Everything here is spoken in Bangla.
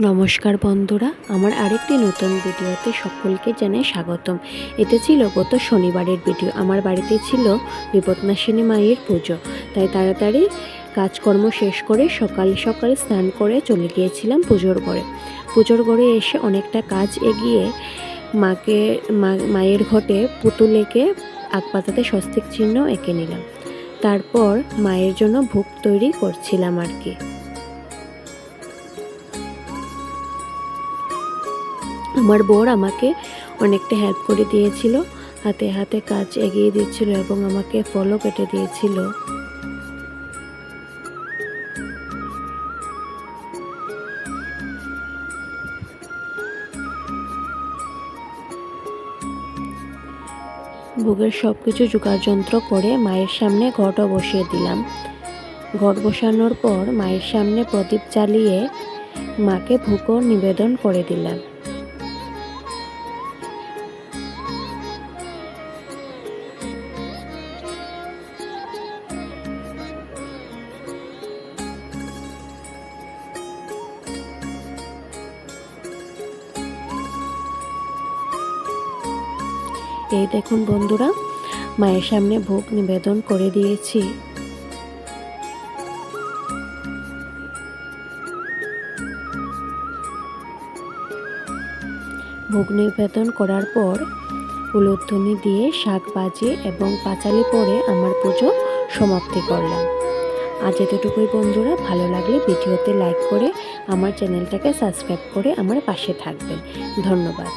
নমস্কার বন্ধুরা, আমার আরেকটি নতুন ভিডিওতে সকলকে জানাই স্বাগতম। এটা ছিল গত শনিবারের ভিডিও। আমার বাড়িতে ছিল বিপদনাশিনী মায়ের পুজো, তাই তাড়াতাড়ি কাজকর্ম শেষ করে সকাল সকাল স্নান করে চলে গিয়েছিলাম পুজোর ঘরে এসে অনেকটা কাজ এগিয়ে মায়ের ঘটে পুতুল এঁকে আকপাতাতে স্বস্তিক চিহ্ন এঁকে নিলাম। তারপর মায়ের জন্য ভোগ তৈরি করছিলাম আর কি। আমার বর আমাকে অনেকটা হেল্প করে দিয়েছিল, হাতে হাতে কাজ এগিয়ে দিচ্ছিল এবং আমাকে ফলও কেটে দিয়েছিল। ভোগের সব কিছু জোগাড়যন্ত্র করে মায়ের সামনে ঘটও বসিয়ে দিলাম। ঘট বসানোর পর মায়ের সামনে প্রদীপ জ্বালিয়ে মাকে ভোগও নিবেদন করে দিলাম। এই দেখুন বন্ধুরা, মায়ের সামনে ভোগ নিবেদন করে দিয়েছি। ভোগ নিবেদন করার পর উলুধ্বনি দিয়ে শাঁখ বাজিয়ে এবং পাঁচালি পরে আমার পুজো সমাপ্তি করলাম। আজ এতটুকুই বন্ধুরা, ভালো লাগলে ভিডিওতে লাইক করে আমার চ্যানেলটাকে সাবস্ক্রাইব করে আমার পাশে থাকবেন। ধন্যবাদ।